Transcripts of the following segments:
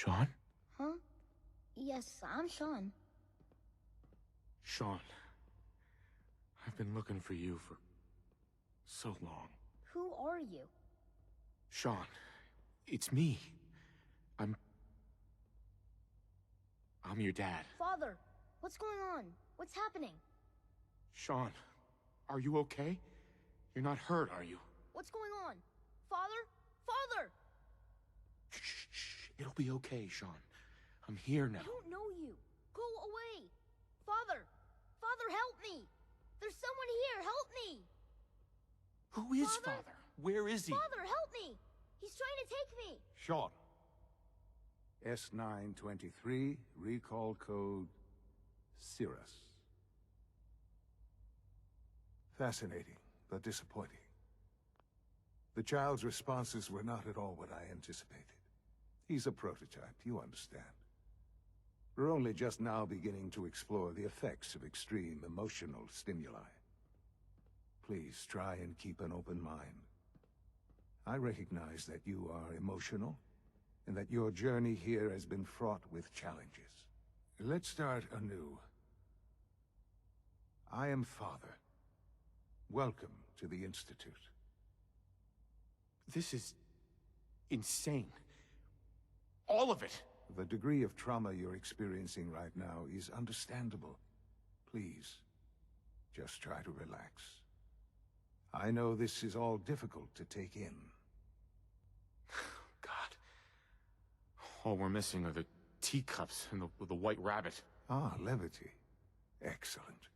Sean? Huh? Yes, I'm Sean. Sean. I've been looking for you for so long. Who are you? Sean, it's me. I'm your dad. Father, what's going on? What's happening? Sean, are you okay? You're not hurt, are you? What's going on? Father? Father! Shh, shh. It'll be okay, Sean. I'm here now. I don't know you. Go away. Father! Father, help me! There's someone here, help me! Who is Father? Father? Where is he? Father, help me! He's trying to take me! Sean. S923, recall code Cirrus. Fascinating, but disappointing. The child's responses were not at all what I anticipated. He's a prototype, you understand. We're only just now beginning to explore the effects of extreme emotional stimuli. Please try and keep an open mind. I recognize that you are emotional, and that your journey here has been fraught with challenges. Let's start anew. I am Father. Welcome to the Institute. This is insane. All of it. The degree of trauma you're experiencing right now is understandable. Please, just try to relax. I know this is all difficult to take in. God. All we're missing are the teacups and the white rabbit. Ah, levity. Excellent.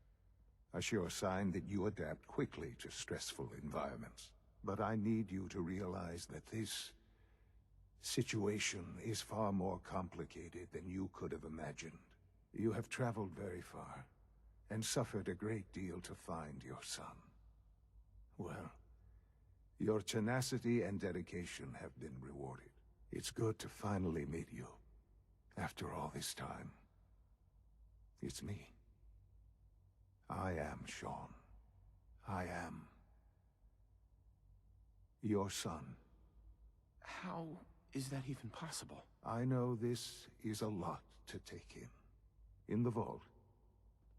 A sure sign that you adapt quickly to stressful environments. But I need you to realize that this situation is far more complicated than you could have imagined. You have traveled very far, and suffered a great deal to find your son. Well, your tenacity and dedication have been rewarded. It's good to finally meet you, after all this time. It's me. I am Sean. I am your son. How is that even possible? I know this is a lot to take in. In the vault,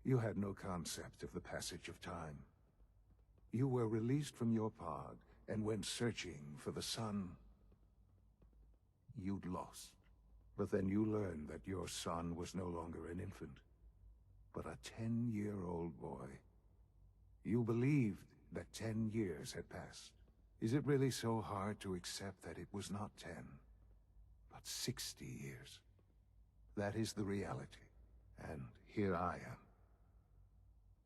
you had no concept of the passage of time. You were released from your pod and went searching for the son you'd lost. But then you learned that your son was no longer an infant, but a 10-year-old boy. You believed that 10 years had passed. Is it really so hard to accept that it was not 10, but 60 years? That is the reality. And here I am,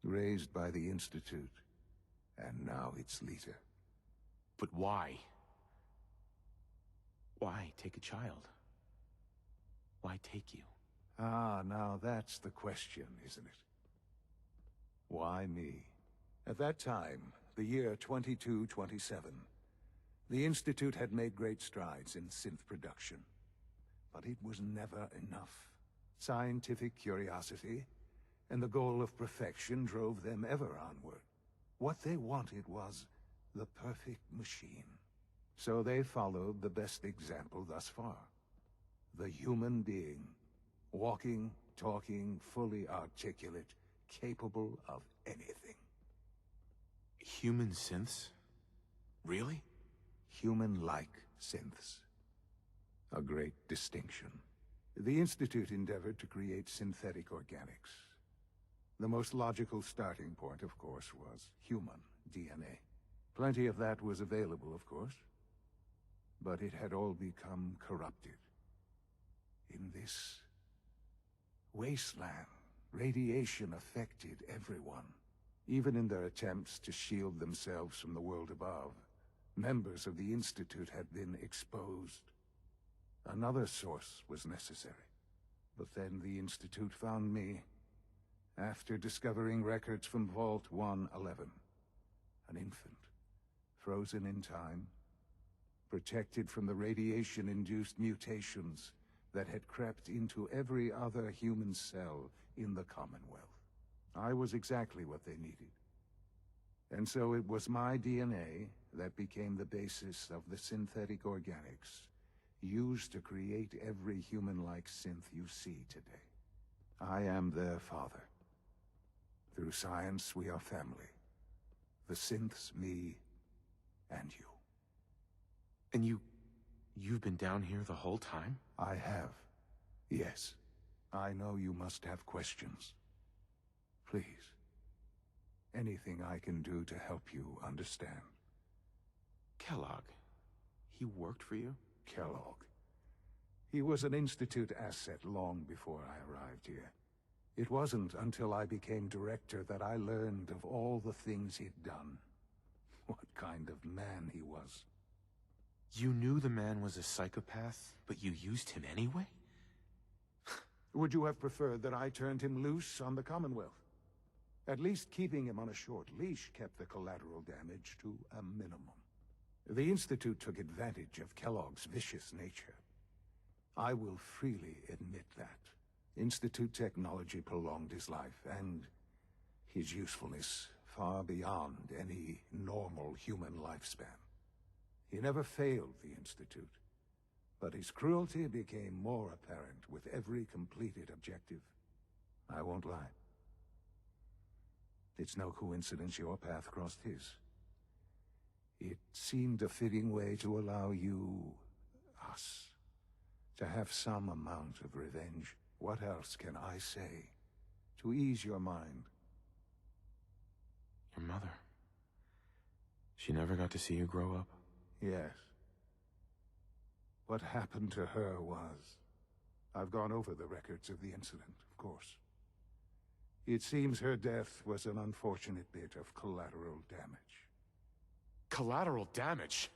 raised by the Institute, and now its leader. But why? Why take a child? Why take you? Ah, now that's the question, isn't it? Why me? At that time, the year 2227, the Institute had made great strides in synth production. But it was never enough. Scientific curiosity and the goal of perfection drove them ever onward. What they wanted was the perfect machine. So they followed the best example thus far. The human being. Walking, talking, fully articulate, capable of anything. Human synths? Really? Human-like synths. A great distinction. The Institute endeavored to create synthetic organics. The most logical starting point, of course, was human DNA. Plenty of that was available, of course. But it had all become corrupted. In this wasteland, radiation affected everyone. Even in their attempts to shield themselves from the world above, members of the Institute had been exposed. Another source was necessary. But then the Institute found me, after discovering records from Vault 111. An infant, frozen in time, protected from the radiation-induced mutations that had crept into every other human cell in the Commonwealth. I was exactly what they needed. And so it was my DNA that became the basis of the synthetic organics used to create every human-like synth you see today. I am their father. Through science, we are family. The synths, me, and you. And you've been down here the whole time? I have. Yes. I know you must have questions. Please. Anything I can do to help you understand. Kellogg. He worked for you? Kellogg. He was an Institute asset long before I arrived here. It wasn't until I became director that I learned of all the things he'd done. What kind of man he was. You knew the man was a psychopath, but you used him anyway? Would you have preferred that I turned him loose on the Commonwealth? At least keeping him on a short leash kept the collateral damage to a minimum. The Institute took advantage of Kellogg's vicious nature. I will freely admit that. Institute technology prolonged his life, and his usefulness far beyond any normal human lifespan. He never failed the Institute, but his cruelty became more apparent with every completed objective. I won't lie. It's no coincidence your path crossed his. It seemed a fitting way to allow you, us, to have some amount of revenge. What else can I say to ease your mind? Your mother. She never got to see you grow up? Yes. What happened to her was... I've gone over the records of the incident, of course. It seems her death was an unfortunate bit of collateral damage. Collateral damage?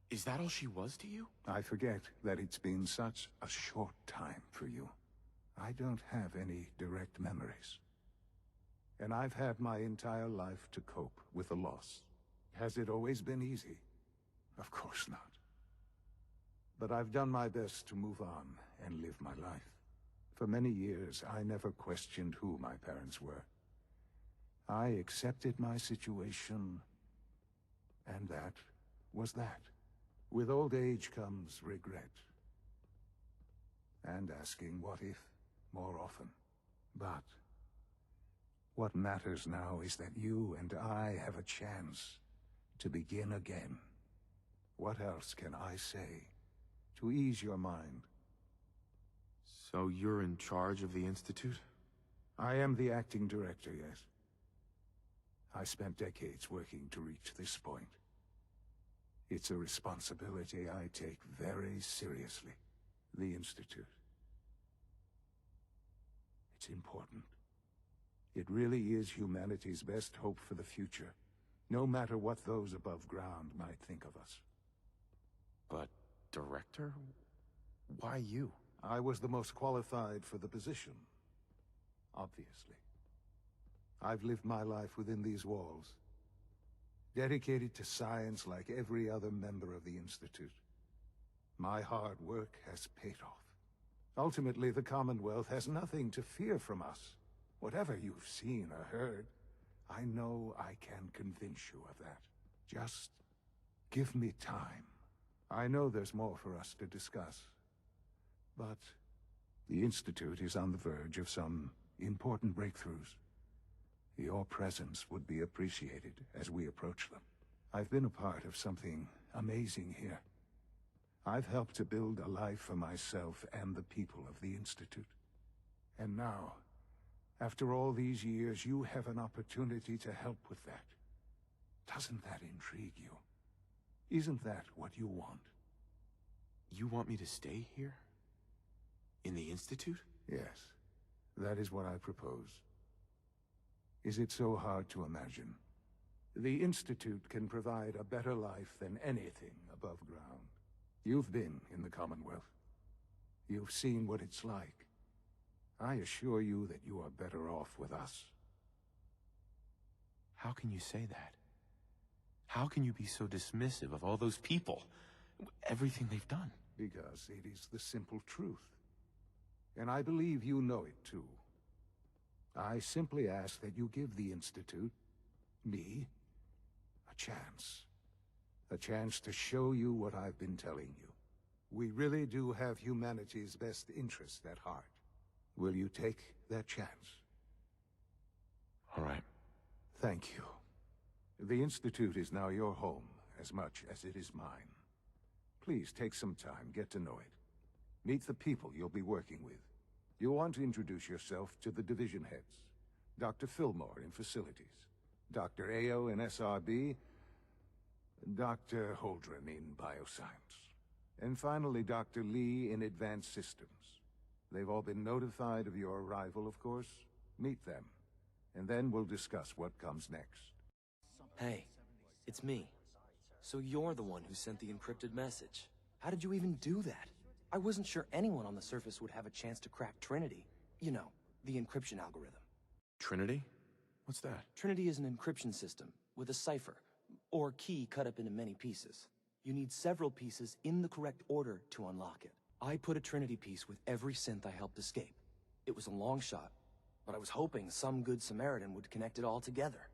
Is that all she was to you? I forget that it's been such a short time for you. I don't have any direct memories. And I've had my entire life to cope with the loss. Has it always been easy? Of course not. But I've done my best to move on and live my life. For many years, I never questioned who my parents were. I accepted my situation, and that was that. With old age comes regret. And asking what if more often. But what matters now is that you and I have a chance to begin again. What else can I say to ease your mind? So you're in charge of the Institute? I am the acting director, yes. I spent decades working to reach this point. It's a responsibility I take very seriously. The Institute. It's important. It really is humanity's best hope for the future, no matter what those above ground might think of us. But, director? Why you? I was the most qualified for the position, obviously. I've lived my life within these walls, dedicated to science like every other member of the Institute. My hard work has paid off. Ultimately, the Commonwealth has nothing to fear from us. Whatever you've seen or heard, I know I can convince you of that. Just give me time. I know there's more for us to discuss. But the Institute is on the verge of some important breakthroughs. Your presence would be appreciated as we approach them. I've been a part of something amazing here. I've helped to build a life for myself and the people of the Institute. And now, after all these years, you have an opportunity to help with that. Doesn't that intrigue you? Isn't that what you want? You want me to stay here? In the Institute? Yes, that is what I propose. Is it so hard to imagine? The Institute can provide a better life than anything above ground. You've been in the Commonwealth. You've seen what it's like. I assure you that you are better off with us. How can you say that? How can you be so dismissive of all those people? Everything they've done? Because it is the simple truth. And I believe you know it too. I simply ask that you give the Institute, me, a chance. A chance to show you what I've been telling you. We really do have humanity's best interest at heart. Will you take that chance? All right. Thank you. The Institute is now your home, as much as it is mine. Please take some time, get to know it. Meet the people you'll be working with. You'll want to introduce yourself to the division heads. Dr. Fillmore in Facilities, Dr. Ayo in SRB, Dr. Holdren in Bioscience, and finally Dr. Lee in Advanced Systems. They've all been notified of your arrival, of course. Meet them, and then we'll discuss what comes next. Hey, it's me. So you're the one who sent the encrypted message. How did you even do that? I wasn't sure anyone on the surface would have a chance to crack Trinity. You know, the encryption algorithm. Trinity? What's that? Trinity is an encryption system with a cipher, or key cut up into many pieces. You need several pieces in the correct order to unlock it. I put a Trinity piece with every synth I helped escape. It was a long shot, but I was hoping some good Samaritan would connect it all together.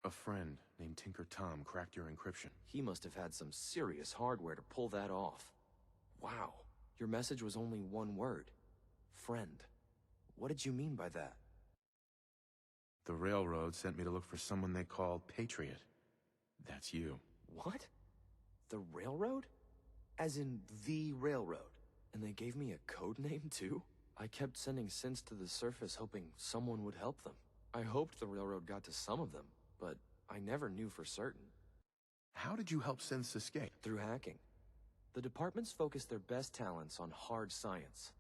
A friend named Tinker Tom cracked your encryption. He must have had some serious hardware to pull that off. Wow, your message was only one word. Friend. What did you mean by that? The Railroad sent me to look for someone they call Patriot. That's you. What? The Railroad? As in the Railroad? And they gave me a code name too? I kept sending synths to the surface hoping someone would help them. I hoped the Railroad got to some of them, but I never knew for certain. How did you help synths escape? Through hacking. The departments focus their best talents on hard science.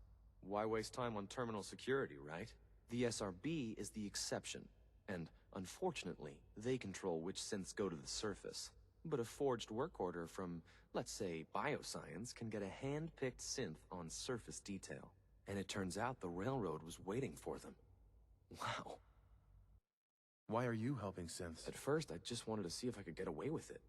Why waste time on terminal security, right? The SRB is the exception, and unfortunately, they control which synths go to the surface. But a forged work order from, let's say, Bioscience can get a hand-picked synth on surface detail. And it turns out the Railroad was waiting for them. Wow. Why are you helping synths? At first, I just wanted to see if I could get away with it.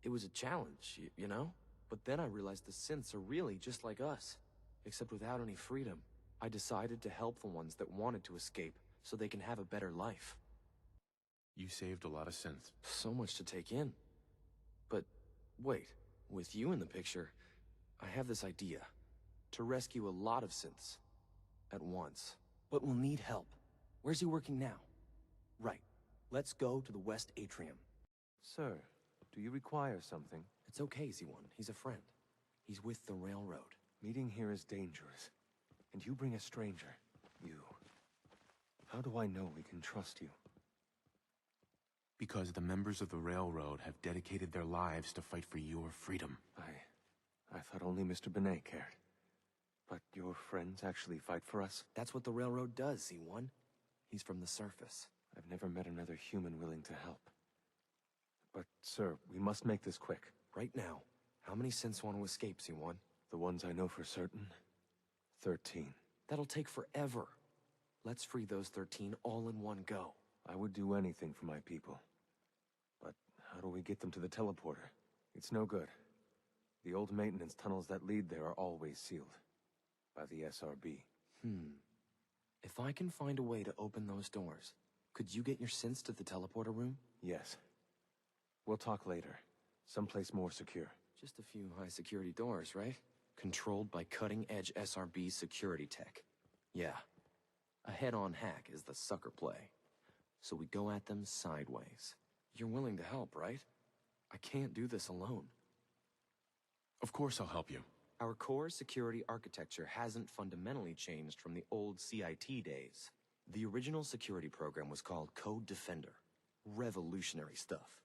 It was a challenge, you know? But then I realized the synths are really just like us, except without any freedom. I decided to help the ones that wanted to escape, so they can have a better life. You saved a lot of synths. So much to take in. But, wait, with you in the picture, I have this idea. To rescue a lot of synths. At once. But we'll need help. Where's he working now? Right. Let's go to the West Atrium. Sir, do you require something? It's okay, Z1. He's a friend. He's with the Railroad. Meeting here is dangerous. And you bring a stranger. You. How do I know we can trust you? Because the members of the Railroad have dedicated their lives to fight for your freedom. I thought only Mr. Benet cared. But your friends actually fight for us? That's what the Railroad does, Z1. He's from the surface. I've never met another human willing to help. But, sir, we must make this quick. Right now, how many synths want to escape, Z1? The ones I know for certain? 13. That'll take forever. Let's free those 13 all in one go. I would do anything for my people. But how do we get them to the teleporter? It's no good. The old maintenance tunnels that lead there are always sealed. By the SRB. If I can find a way to open those doors, could you get your synths to the teleporter room? Yes. We'll talk later. Someplace more secure. Just a few high-security doors, right? Controlled by cutting-edge SRB security tech. Yeah. A head-on hack is the sucker play. So we go at them sideways. You're willing to help, right? I can't do this alone. Of course I'll help you. Our core security architecture hasn't fundamentally changed from the old CIT days. The original security program was called Code Defender. Revolutionary stuff.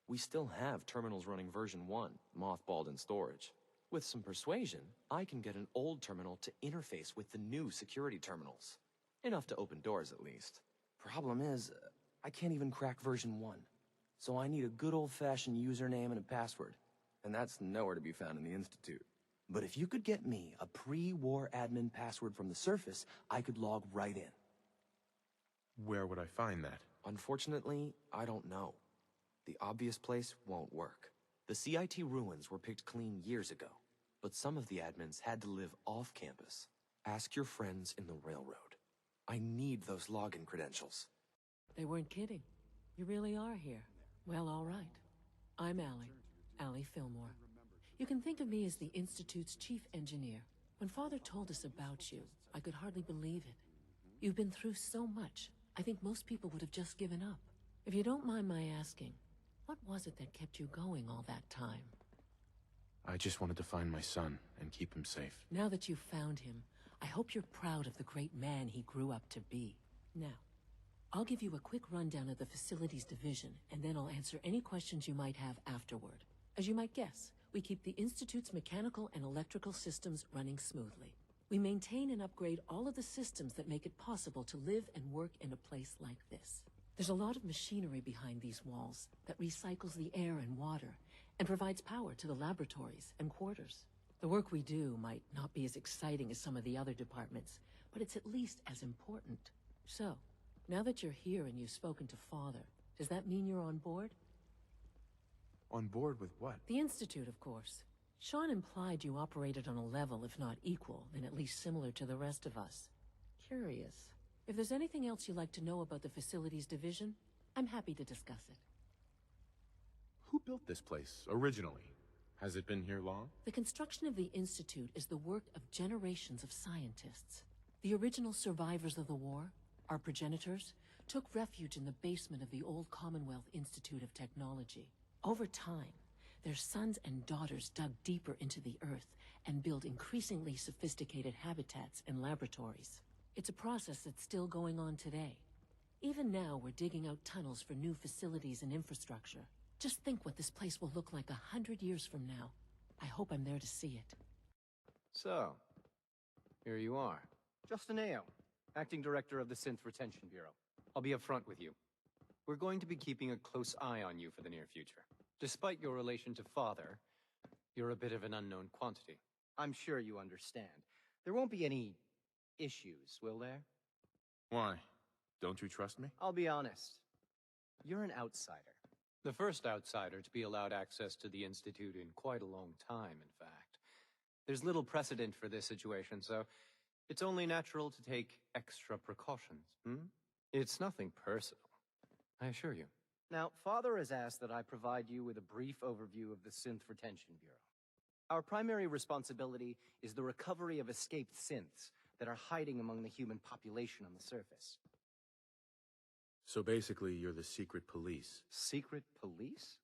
We still have terminals running version 1, mothballed in storage. With some persuasion, I can get an old terminal to interface with the new security terminals. Enough to open doors, at least. Problem is, I can't even crack version 1. So I need a good old-fashioned username and a password. And that's nowhere to be found in the Institute. But if you could get me a pre-war admin password from the surface, I could log right in. Where would I find that? Unfortunately, I don't know. The obvious place won't work. The CIT ruins were picked clean years ago, but some of the admins had to live off campus. Ask your friends in the Railroad. I need those login credentials. They weren't kidding. You really are here. Well, all right. I'm Allie Fillmore. You can think of me as the Institute's chief engineer. When Father told us about you, I could hardly believe it. You've been through so much, I think most people would have just given up. If you don't mind my asking, what was it that kept you going all that time? I just wanted to find my son and keep him safe. Now that you've found him, I hope you're proud of the great man he grew up to be. Now, I'll give you a quick rundown of the Facilities Division, and then I'll answer any questions you might have afterward. As you might guess, we keep the Institute's mechanical and electrical systems running smoothly. We maintain and upgrade all of the systems that make it possible to live and work in a place like this. There's a lot of machinery behind these walls that recycles the air and water and provides power to the laboratories and quarters. The work we do might not be as exciting as some of the other departments, but it's at least as important. So, now that you're here and you've spoken to Father, does that mean you're on board? On board with what? The Institute, of course. Sean implied you operated on a level, if not equal, then at least similar to the rest of us. Curious. If there's anything else you'd like to know about the Facilities Division, I'm happy to discuss it. Who built this place, originally? Has it been here long? The construction of the Institute is the work of generations of scientists. The original survivors of the war, our progenitors, took refuge in the basement of the old Commonwealth Institute of Technology. Over time, their sons and daughters dug deeper into the earth and built increasingly sophisticated habitats and laboratories. It's a process that's still going on today. Even now, we're digging out tunnels for new facilities and infrastructure. Just think what this place will look like 100 years from now. I hope I'm there to see it. So, here you are. Justin Ayo, Acting Director of the Synth Retention Bureau. I'll be upfront with you. We're going to be keeping a close eye on you for the near future. Despite your relation to Father, you're a bit of an unknown quantity. I'm sure you understand. There won't be any issues, will there? Why? Don't you trust me? I'll be honest. You're an outsider. The first outsider to be allowed access to the Institute in quite a long time, in fact. There's little precedent for this situation, so it's only natural to take extra precautions, It's nothing personal, I assure you. Now, Father has asked that I provide you with a brief overview of the Synth Retention Bureau. Our primary responsibility is the recovery of escaped synths that are hiding among the human population on the surface. So basically, you're the secret police. Secret police?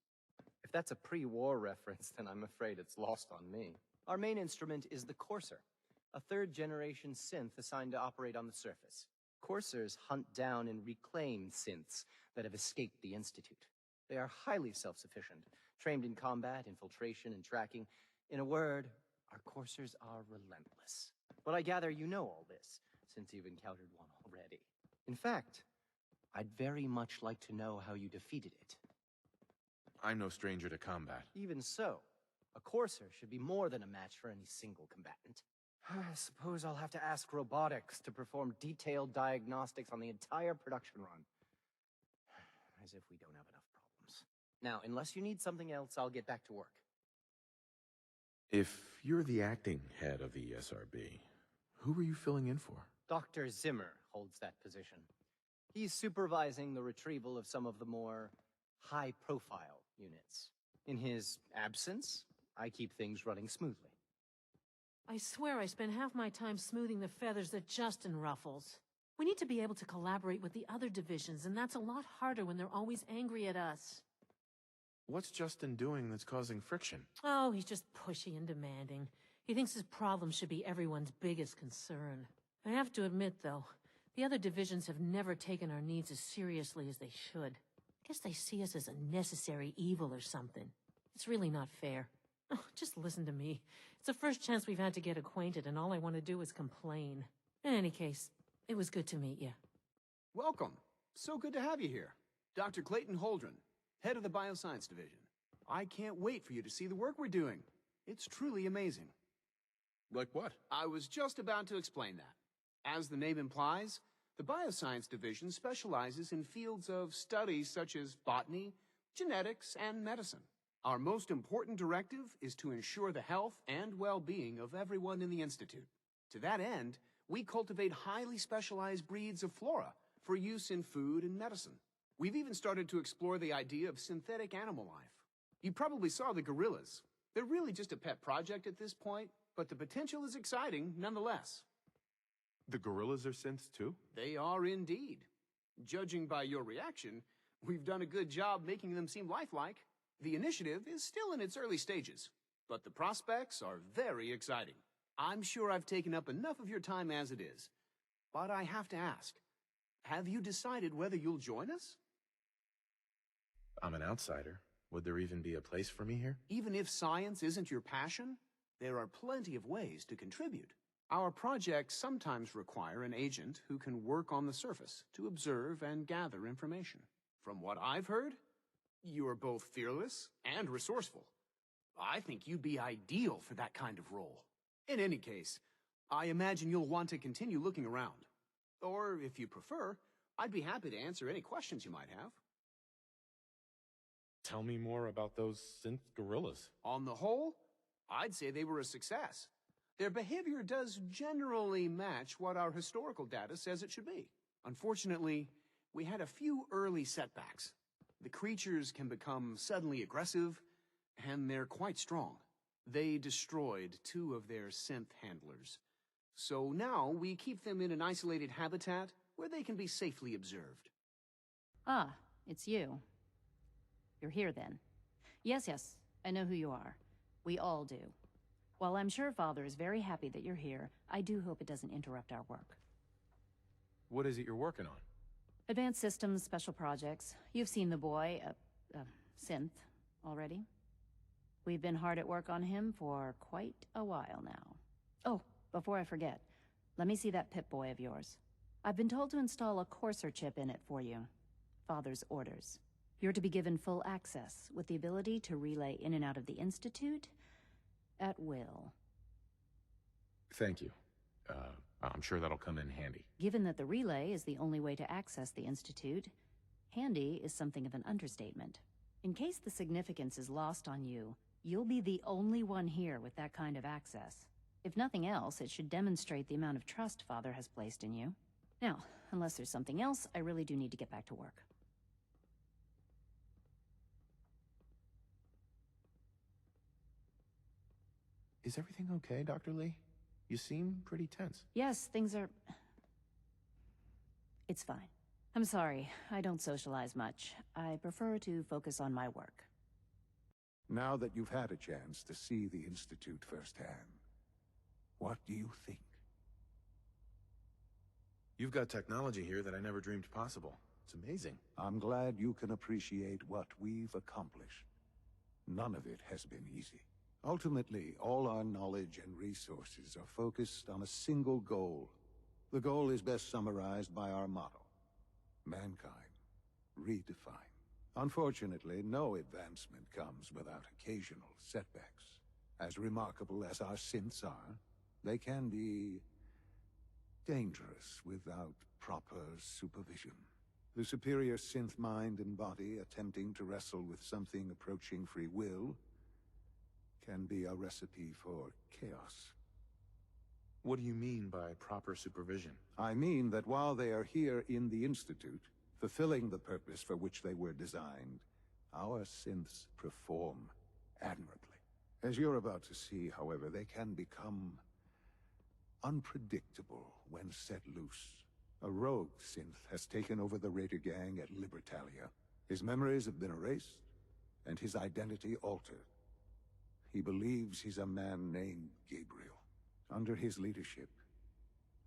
If that's a pre-war reference, then I'm afraid it's lost on me. Our main instrument is the Courser, a third-generation synth assigned to operate on the surface. Coursers hunt down and reclaim synths that have escaped the Institute. They are highly self-sufficient, trained in combat, infiltration, and tracking. In a word, our Coursers are relentless. But I gather you know all this, since you've encountered one already. In fact, I'd very much like to know how you defeated it. I'm no stranger to combat. Even so, a Courser should be more than a match for any single combatant. I suppose I'll have to ask robotics to perform detailed diagnostics on the entire production run. As if we don't have enough problems. Now, unless you need something else, I'll get back to work. If you're the acting head of the SRB, who are you filling in for? Dr. Zimmer holds that position. He's supervising the retrieval of some of the more high-profile units. In his absence, I keep things running smoothly. I swear I spend half my time smoothing the feathers that Justin ruffles. We need to be able to collaborate with the other divisions, and that's a lot harder when they're always angry at us. What's Justin doing that's causing friction? Oh, he's just pushy and demanding. He thinks his problems should be everyone's biggest concern. I have to admit, though, the other divisions have never taken our needs as seriously as they should. I guess they see us as a necessary evil or something. It's really not fair. Oh, just listen to me. It's the first chance we've had to get acquainted, and all I want to do is complain. In any case, it was good to meet you. Welcome. So good to have you here. Dr. Clayton Holdren, head of the Bioscience Division. I can't wait for you to see the work we're doing. It's truly amazing. Like what? I was just about to explain that. As the name implies, the Bioscience Division specializes in fields of studies such as botany, genetics, and medicine. Our most important directive is to ensure the health and well-being of everyone in the Institute. To that end, we cultivate highly specialized breeds of flora for use in food and medicine. We've even started to explore the idea of synthetic animal life. You probably saw the gorillas. They're really just a pet project at this point, but the potential is exciting nonetheless. The gorillas are synths too? They are indeed. Judging by your reaction, we've done a good job making them seem lifelike. The initiative is still in its early stages, but the prospects are very exciting. I'm sure I've taken up enough of your time as it is, but I have to ask, have you decided whether you'll join us? I'm an outsider. Would there even be a place for me here? Even if science isn't your passion, there are plenty of ways to contribute. Our projects sometimes require an agent who can work on the surface to observe and gather information. From what I've heard, you are both fearless and resourceful. I think you'd be ideal for that kind of role. In any case, I imagine you'll want to continue looking around. Or, if you prefer, I'd be happy to answer any questions you might have. Tell me more about those synth gorillas. On the whole, I'd say they were a success. Their behavior does generally match what our historical data says it should be. Unfortunately, we had a few early setbacks. The creatures can become suddenly aggressive, and they're quite strong. They destroyed 2 of their synth handlers. So now we keep them in an isolated habitat where they can be safely observed. Ah, it's you. You're here then. Yes, I know who you are. We all do. While I'm sure Father is very happy that you're here, I do hope it doesn't interrupt our work. What is it you're working on? Advanced systems, special projects. You've seen the boy, Synth, already. We've been hard at work on him for quite a while now. Oh, before I forget, let me see that Pip-Boy of yours. I've been told to install a Courser chip in it for you. Father's orders. You're to be given full access, with the ability to relay in and out of the Institute at will. Thank you. I'm sure that'll come in handy. Given that the relay is the only way to access the Institute, handy is something of an understatement. In case the significance is lost on you, you'll be the only one here with that kind of access. If nothing else, it should demonstrate the amount of trust Father has placed in you. Now, unless there's something else, I really do need to get back to work. Is everything okay, Dr. Lee? You seem pretty tense. Yes, things are... It's fine. I'm sorry, I don't socialize much. I prefer to focus on my work. Now that you've had a chance to see the Institute firsthand, what do you think? You've got technology here that I never dreamed possible. It's amazing. I'm glad you can appreciate what we've accomplished. None of it has been easy. Ultimately, all our knowledge and resources are focused on a single goal. The goal is best summarized by our motto: mankind, redefined. Unfortunately, no advancement comes without occasional setbacks. As remarkable as our synths are, they can be dangerous without proper supervision. The superior synth mind and body attempting to wrestle with something approaching free will can be a recipe for chaos. What do you mean by proper supervision? I mean that while they are here in the Institute, fulfilling the purpose for which they were designed, our synths perform admirably. As you're about to see, however, they can become unpredictable when set loose. A rogue synth has taken over the Raider gang at Libertalia. His memories have been erased, and his identity altered. He believes he's a man named Gabriel. Under his leadership,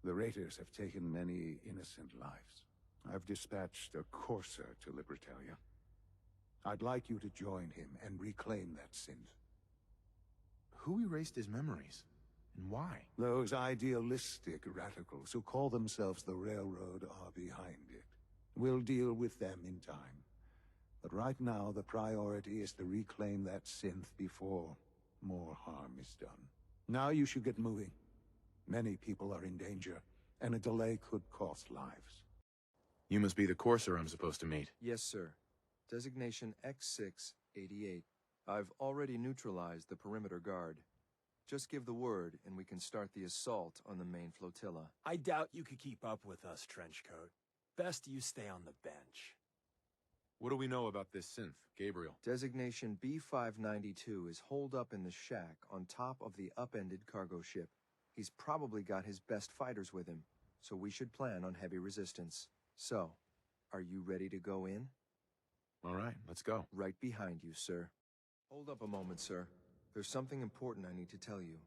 the Raiders have taken many innocent lives. I've dispatched a Courser to Libertalia. I'd like you to join him and reclaim that synth. Who erased his memories? And why? Those idealistic radicals who call themselves the Railroad are behind it. We'll deal with them in time. But right now, the priority is to reclaim that synth before more harm is done. Now you should get moving. Many people are in danger, and a delay could cost lives. You must be the Courser I'm supposed to meet. Yes, sir. Designation X688. I've already neutralized the perimeter guard. Just give the word, and we can start the assault on the main flotilla. I doubt you could keep up with us, Trenchcoat. Best you stay on the bench. What do we know about this synth, Gabriel? Designation B592 is holed up in the shack on top of the upended cargo ship. He's probably got his best fighters with him, so we should plan on heavy resistance. So, are you ready to go in? All right, let's go. Right behind you, sir. Hold up a moment, sir. There's something important I need to tell you.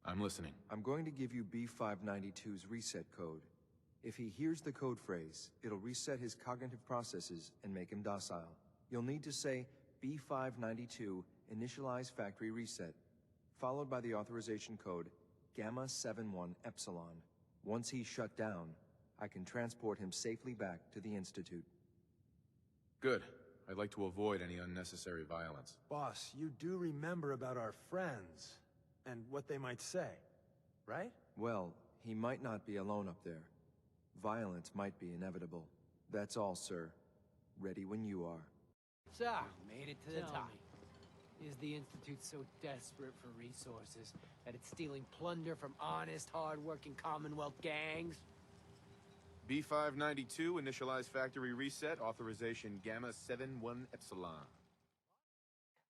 I'm listening. I'm going to give you B592's reset code. If he hears the code phrase, it'll reset his cognitive processes and make him docile. You'll need to say B592 initialize factory reset, followed by the authorization code Gamma 71 Epsilon. Once he's shut down, I can transport him safely back to the Institute. Good. I'd like to avoid any unnecessary violence. Boss, you do remember about our friends and what they might say, right? Well, he might not be alone up there. Violence might be inevitable. That's all, sir. Ready when you are. So, made it to the top. Is the Institute so desperate for resources that it's stealing plunder from honest, hard-working Commonwealth gangs? B592, initialize factory reset, authorization Gamma 71 Epsilon.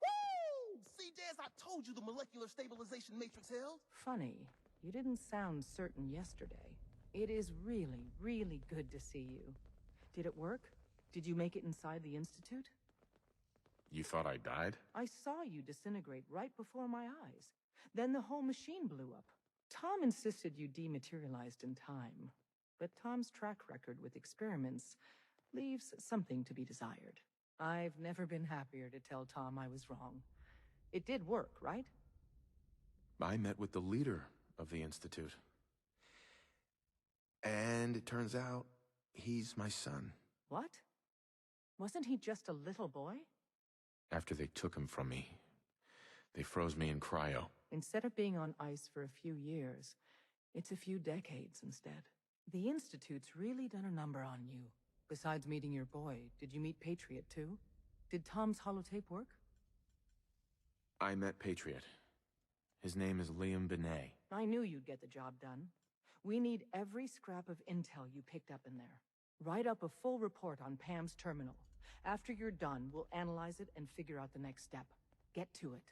Woo! See, Des, I told you the molecular stabilization matrix held. Funny, you didn't sound certain yesterday. It is really, really good to see you. Did it work? Did you make it inside the Institute? You thought I died? I saw you disintegrate right before my eyes. Then the whole machine blew up. Tom insisted you dematerialized in time. But Tom's track record with experiments leaves something to be desired. I've never been happier to tell Tom I was wrong. It did work, right? I met with the leader of the Institute. And it turns out, he's my son. What? Wasn't he just a little boy? After they took him from me, they froze me in cryo. Instead of being on ice for a few years, it's a few decades instead. The Institute's really done a number on you. Besides meeting your boy, did you meet Patriot too? Did Tom's holotape work? I met Patriot. His name is Liam Benet. I knew you'd get the job done. We need every scrap of intel you picked up in there. Write up a full report on Pam's terminal. After you're done, we'll analyze it and figure out the next step. Get to it.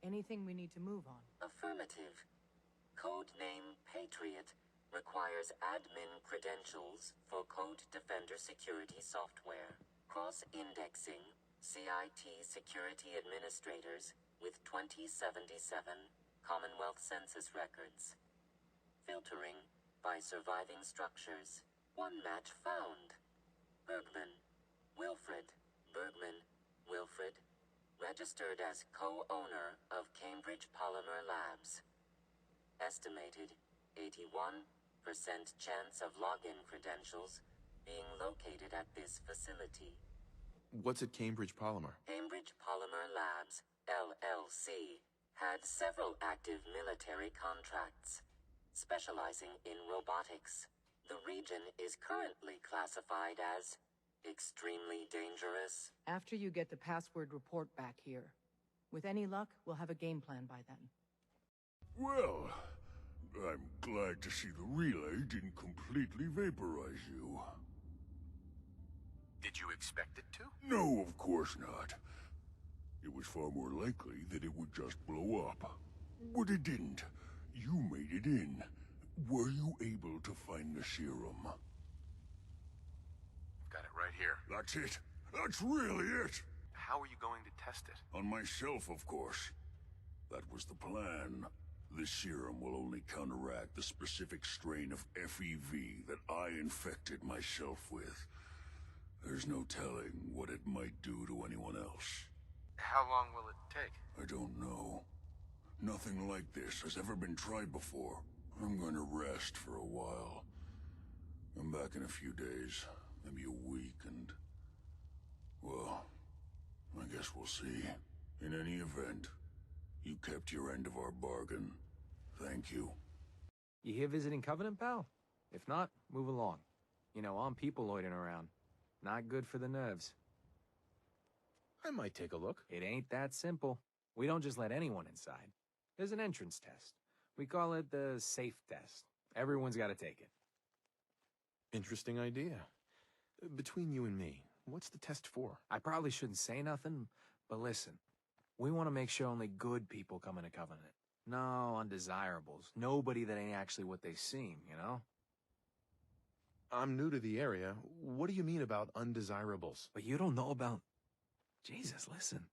Anything we need to move on? Affirmative. Codename Patriot requires admin credentials for Code Defender security software. Cross-indexing CIT security administrators with 2077 Commonwealth Census records. Filtering by surviving structures. One match found. Bergman. Wilfred. Bergman. Wilfred. Registered as co-owner of Cambridge Polymer Labs. Estimated 81% chance of login credentials being located at this facility. What's at Cambridge Polymer? Cambridge Polymer Labs, LLC, had several active military contracts, specializing in robotics. The region is currently classified as extremely dangerous. After you get the password report back here. With any luck, we'll have a game plan by then. Well, I'm glad to see the relay didn't completely vaporize you. Did you expect it to? No, of course not. It was far more likely that it would just blow up. But it didn't. You made it in. Were you able to find the serum? Got it right here. That's it. That's really it. How are you going to test it? On myself, of course. That was the plan. This serum will only counteract the specific strain of FEV that I infected myself with. There's no telling what it might do to anyone else. How long will it take? I don't know. Nothing like this has ever been tried before. I'm going to rest for a while. I'm back in a few days, maybe a week, and... well, I guess we'll see. In any event, you kept your end of our bargain. Thank you. You here visiting Covenant, pal? If not, move along. You know, I'm people loitering around. Not good for the nerves. I might take a look. It ain't that simple. We don't just let anyone inside. There's an entrance test. We call it the safe test. Everyone's got to take it. Interesting idea. Between you and me, What's the test for? I probably shouldn't say nothing, but listen. We want to make sure only good people come into Covenant. No undesirables. Nobody that ain't actually what they seem, you know? I'm new to the area. What do you mean about undesirables? But you don't know about... Jesus, listen.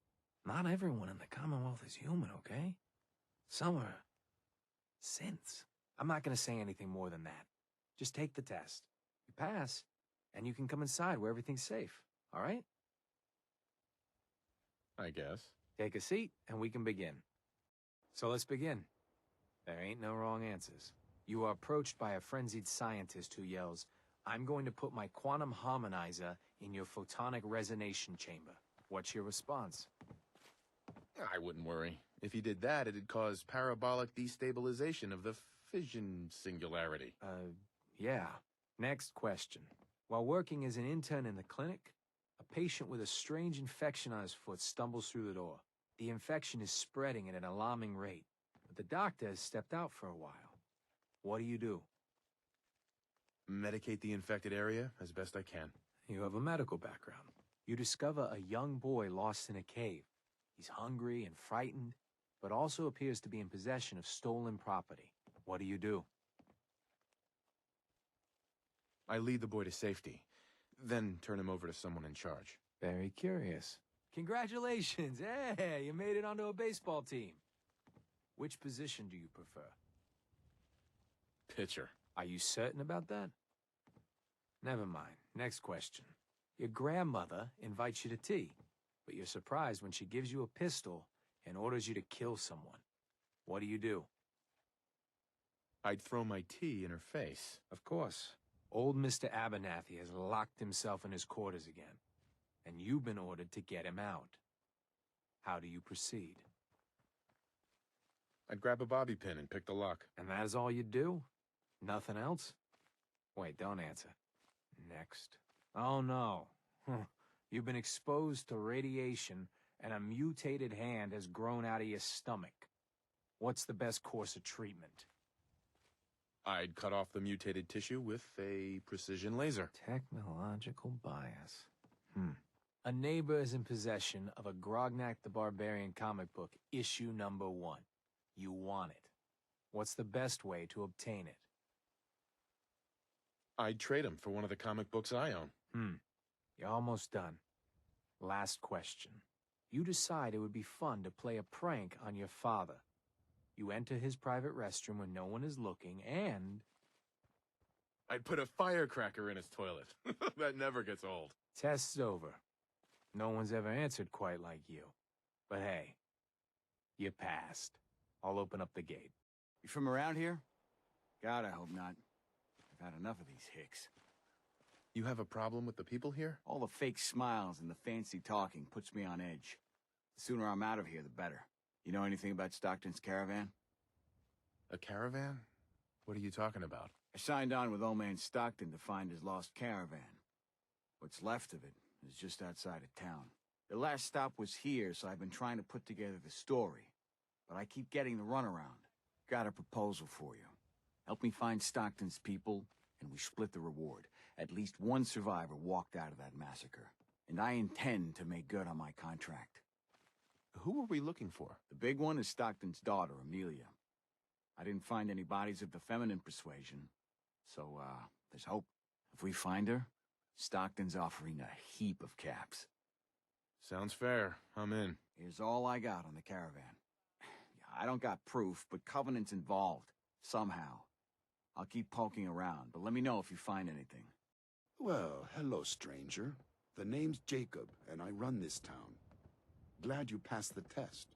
Not everyone in the Commonwealth is human, okay? Some are... synths. I'm not gonna say anything more than that. Just take the test. You pass, and you can come inside where everything's safe, all right? I guess. Take a seat, and we can begin. So let's begin. There ain't no wrong answers. You are approached by a frenzied scientist who yells, "I'm going to put my quantum harmonizer in your photonic resonation chamber." What's your response? I wouldn't worry. If he did that, it'd cause parabolic destabilization of the fission singularity. Yeah. Next question. While working as an intern in the clinic, a patient with a strange infection on his foot stumbles through the door. The infection is spreading at an alarming rate, but the doctor has stepped out for a while. What do you do? Medicate the infected area as best I can. You have a medical background. You discover a young boy lost in a cave. He's hungry and frightened, but also appears to be in possession of stolen property. What do you do? I lead the boy to safety, then turn him over to someone in charge. Very curious. Congratulations! Hey, you made it onto a baseball team. Which position do you prefer? Pitcher. Are you certain about that? Never mind. Next question. Your grandmother invites you to tea, but you're surprised when she gives you a pistol and orders you to kill someone. What do you do? I'd throw my tea in her face. Of course. Old Mr. Abernathy has locked himself in his quarters again, and you've been ordered to get him out. How do you proceed? I'd grab a bobby pin and pick the lock. And that is all you do? Nothing else? Wait, don't answer. Next. Oh no. You've been exposed to radiation, and a mutated hand has grown out of your stomach. What's the best course of treatment? I'd cut off the mutated tissue with a precision laser. Technological bias. A neighbor is in possession of a Grognak the Barbarian comic book, issue number 1. You want it. What's the best way to obtain it? I'd trade him for one of the comic books I own. You're almost done. Last question. You decide it would be fun to play a prank on your father. You enter his private restroom when no one is looking, and... I'd put a firecracker in his toilet. That never gets old. Test's over. No one's ever answered quite like you. But hey, you passed. I'll open up the gate. You from around here? God, I hope not. I've had enough of these hicks. You have a problem with the people here? All the fake smiles and the fancy talking puts me on edge. The sooner I'm out of here, the better. You know anything about Stockton's caravan? A caravan? What are you talking about? I signed on with old man Stockton to find his lost caravan. What's left of it is just outside of town. The last stop was here, so I've been trying to put together the story. But I keep getting the runaround. Got a proposal for you. Help me find Stockton's people, and we split the reward. At least one survivor walked out of that massacre. And I intend to make good on my contract. Who are we looking for? The big one is Stockton's daughter, Amelia. I didn't find any bodies of the feminine persuasion, so, there's hope. If we find her, Stockton's offering a heap of caps. Sounds fair. I'm in. Here's all I got on the caravan. I don't got proof, but Covenant's involved. Somehow. I'll keep poking around, but let me know if you find anything. Well, hello, stranger. The name's Jacob, and I run this town. Glad you passed the test.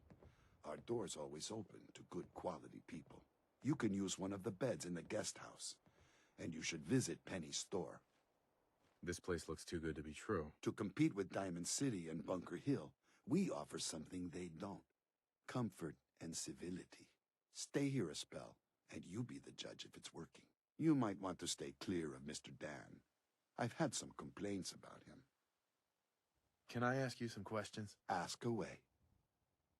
Our door's always open to good quality people. You can use one of the beds in the guest house, and you should visit Penny's store. This place looks too good to be true. To compete with Diamond City and Bunker Hill, we offer something they don't. Comfort and civility. Stay here a spell, and you be the judge if it's working. You might want to stay clear of Mr. Dan. I've had some complaints about him. Can I ask you some questions? Ask away.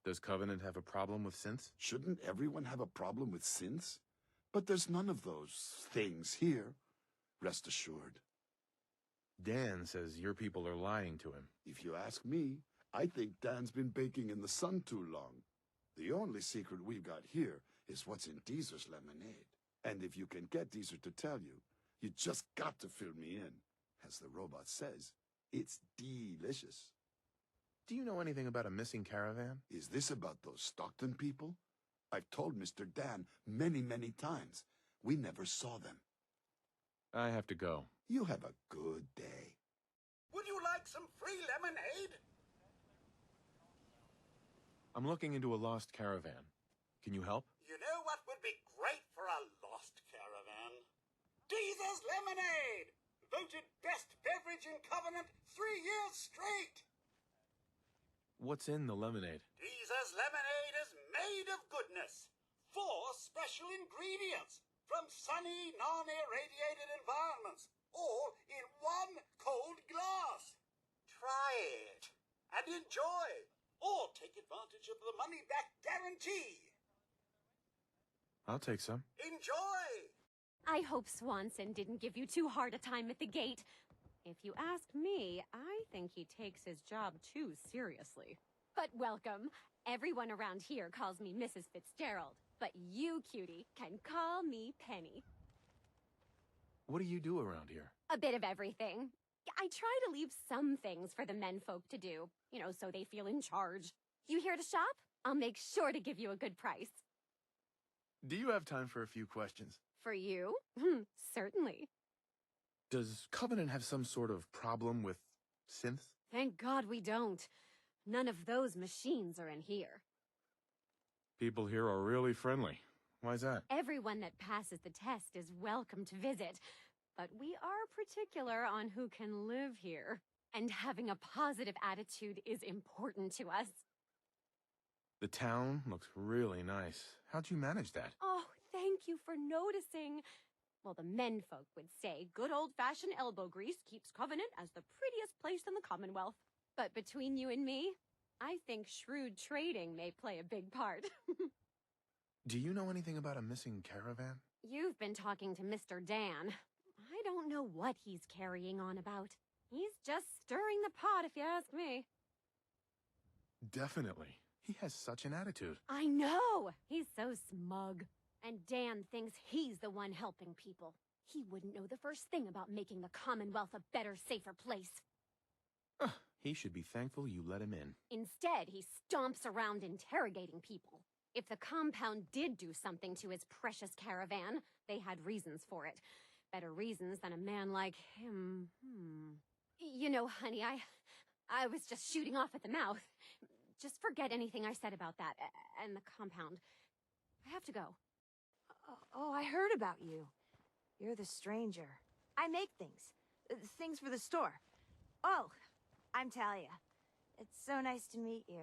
Does Covenant have a problem with synths? Shouldn't everyone have a problem with synths? But there's none of those things here. Rest assured. Dan says your people are lying to him. If you ask me, I think Dan's been baking in the sun too long. The only secret we've got here is what's in Deezer's lemonade. And if you can get Deezer to tell you, you just got to fill me in. As the robot says, it's delicious. Do you know anything about a missing caravan? Is this about those Stockton people? I've told Mr. Dan many, many times. We never saw them. I have to go. You have a good day. Would you like some free lemonade? I'm looking into a lost caravan. Can you help? You know what would be great for a lost caravan? Deezer's Lemonade! Voted best beverage in Covenant 3 years straight! What's in the lemonade? Deezer's Lemonade is made of goodness. 4 special ingredients from sunny, non-irradiated environments, all in 1 cold glass. Try it and enjoy, or take advantage of the money-back guarantee. I'll take some. Enjoy! I hope Swanson didn't give you too hard a time at the gate. If you ask me, I think he takes his job too seriously. But welcome. Everyone around here calls me Mrs. Fitzgerald, but you, cutie, can call me Penny. What do you do around here? A bit of everything. I try to leave some things for the menfolk to do, you know, so they feel in charge. You here to shop? I'll make sure to give you a good price. Do you have time for a few questions? For you? Certainly. Does Covenant have some sort of problem with synths? Thank God we don't. None of those machines are in here. People here are really friendly. Why's that? Everyone that passes the test is welcome to visit, but we are particular on who can live here. And having a positive attitude is important to us. The town looks really nice. How'd you manage that? Oh, thank you for noticing. Well, the menfolk would say good old-fashioned elbow grease keeps Covenant as the prettiest place in the Commonwealth. But between you and me, I think shrewd trading may play a big part. Do you know anything about a missing caravan? You've been talking to Mr. Dan. I don't know what he's carrying on about. He's just stirring the pot, if you ask me. Definitely. He has such an attitude. I know! He's so smug. And Dan thinks he's the one helping people. He wouldn't know the first thing about making the Commonwealth a better, safer place. He should be thankful you let him in. Instead, he stomps around interrogating people. If the compound did do something to his precious caravan, they had reasons for it. Better reasons than a man like him. You know, honey, I was just shooting off at the mouth. Just forget anything I said about that and the compound. I have to go. Oh, I heard about you. You're the stranger. I make things. Things for the store. Oh, I'm Talia. It's so nice to meet you.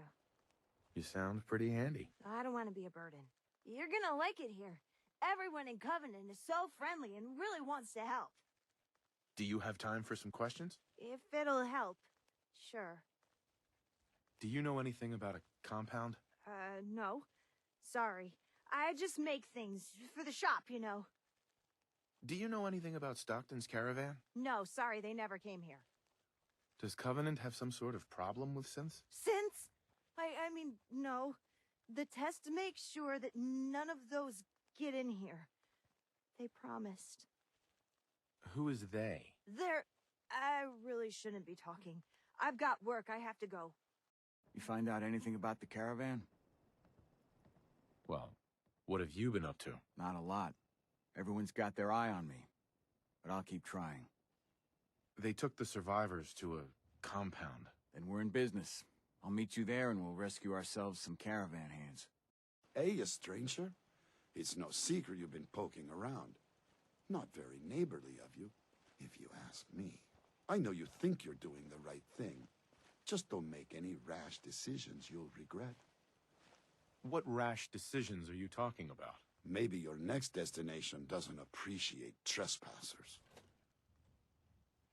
You sound pretty handy. I don't want to be a burden. You're gonna like it here. Everyone in Covenant is so friendly and really wants to help. Do you have time for some questions? If it'll help, sure. Do you know anything about a compound? No. Sorry. I just make things for the shop, you know. Do you know anything about Stockton's caravan? No, sorry, they never came here. Does Covenant have some sort of problem with synths? Since? I mean, no. The test makes sure that none of those get in here. They promised. Who is they? I really shouldn't be talking. I've got work, I have to go. You find out anything about the caravan? Well, what have you been up to? Not a lot. Everyone's got their eye on me. But I'll keep trying. They took the survivors to a compound. Then we're in business. I'll meet you there and we'll rescue ourselves some caravan hands. Hey, a stranger? It's no secret you've been poking around. Not very neighborly of you, if you ask me. I know you think you're doing the right thing. Just don't make any rash decisions you'll regret. What rash decisions are you talking about? Maybe your next destination doesn't appreciate trespassers.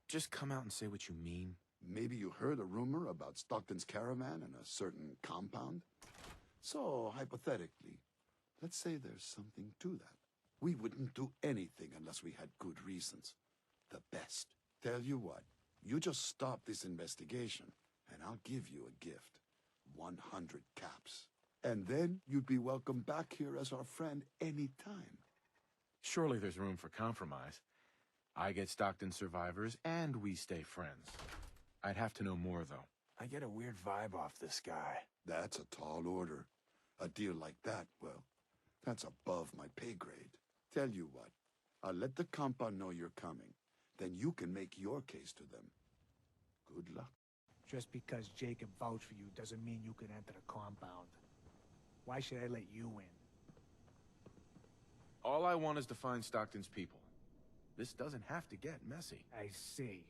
Just come out and say what you mean. Maybe you heard a rumor about Stockton's caravan in a certain compound? So, hypothetically, let's say there's something to that. We wouldn't do anything unless we had good reasons. The best. Tell you what, You just stop this investigation, and I'll give you a gift. 100 caps. And then you'd be welcome back here as our friend anytime. Surely there's room for compromise. I get Stockton survivors, and we stay friends. I'd have to know more, though. I get a weird vibe off this guy. That's a tall order. A deal like that, well, that's above my pay grade. Tell you what, I'll let the compound know you're coming. Then you can make your case to them. Good luck. Just because Jacob vouched for you doesn't mean you can enter the compound. Why should I let you in? All I want is to find Stockton's people. This doesn't have to get messy. I see.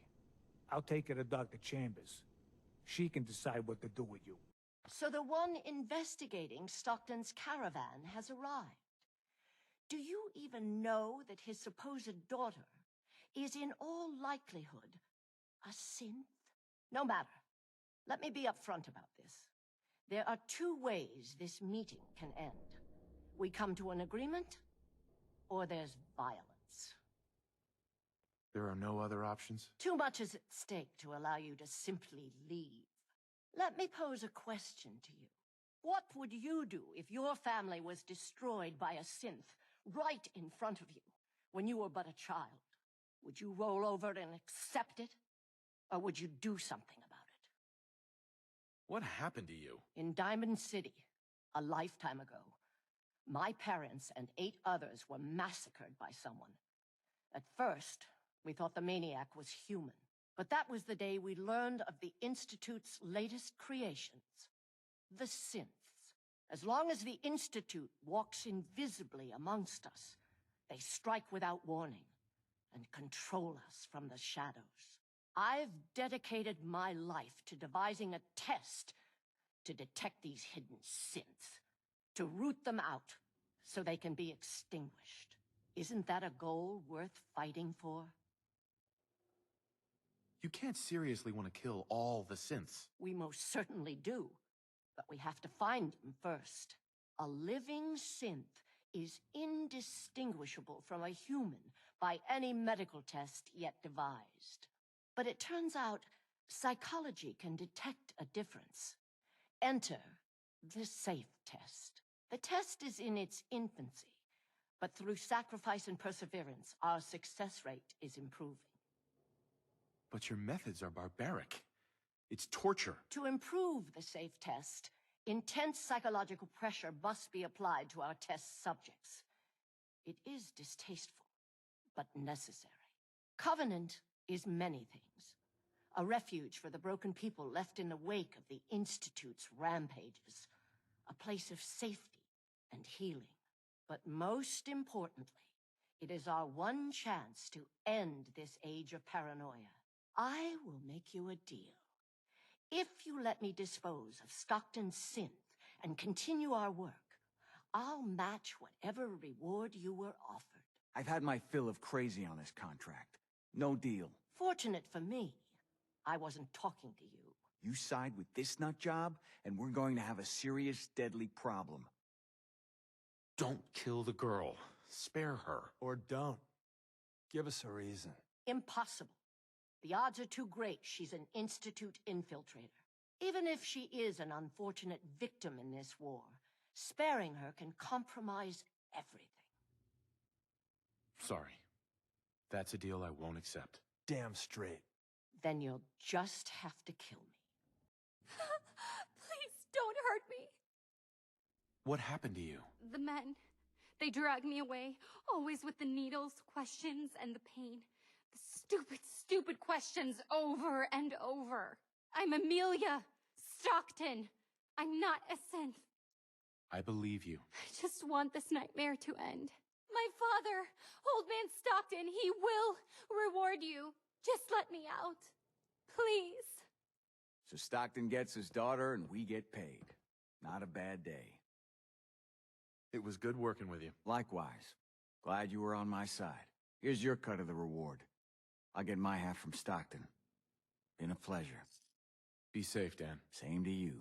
I'll take her to Dr. Chambers. She can decide what to do with you. So the one investigating Stockton's caravan has arrived. Do you even know that his supposed daughter is in all likelihood a synth? No matter. Let me be upfront about this. There are two ways this meeting can end. We come to an agreement, or there's violence. There are no other options? Too much is at stake to allow you to simply leave. Let me pose a question to you. What would you do if your family was destroyed by a synth right in front of you when you were but a child? Would you roll over and accept it? Or would you do something about it? What happened to you? In Diamond City, a lifetime ago, my parents and 8 others were massacred by someone. At first, we thought the maniac was human. But that was the day we learned of the Institute's latest creations, the synths. As long as the Institute walks invisibly amongst us, they strike without warning and control us from the shadows. I've dedicated my life to devising a test to detect these hidden synths, to root them out so they can be extinguished. Isn't that a goal worth fighting for? You can't seriously want to kill all the synths. We most certainly do, but we have to find them first. A living synth is indistinguishable from a human by any medical test yet devised. But it turns out psychology can detect a difference. Enter the SAFE test. The test is in its infancy, but through sacrifice and perseverance, our success rate is improving. But your methods are barbaric. It's torture. To improve the SAFE test, intense psychological pressure must be applied to our test subjects. It is distasteful, but necessary. Covenant is many things. A refuge for the broken people left in the wake of the Institute's rampages. A place of safety and healing. But most importantly, it is our one chance to end this age of paranoia. I will make you a deal. If you let me dispose of Stockton's synth and continue our work, I'll match whatever reward you were offered. I've had my fill of crazy on this contract. No deal. Fortunate for me, I wasn't talking to you. You side with this nut job, and we're going to have a serious, deadly problem. Don't kill the girl. Spare her. Or don't. Give us a reason. Impossible. The odds are too great she's an Institute infiltrator. Even if she is an unfortunate victim in this war, sparing her can compromise everything. Sorry. That's a deal I won't accept. Damn straight. Then you'll just have to kill me. Please don't hurt me. What happened to you? The men, they drag me away, always with the needles, questions, and the pain. The stupid, stupid questions over and over. I'm Amelia Stockton. I'm not a synth. I believe you. I just want this nightmare to end. My father, Old Man Stockton, he will reward you. Just let me out. Please. So Stockton gets his daughter and we get paid. Not a bad day. It was good working with you. Likewise. Glad you were on my side. Here's your cut of the reward. I'll get my half from Stockton. Been a pleasure. Be safe, Dan. Same to you.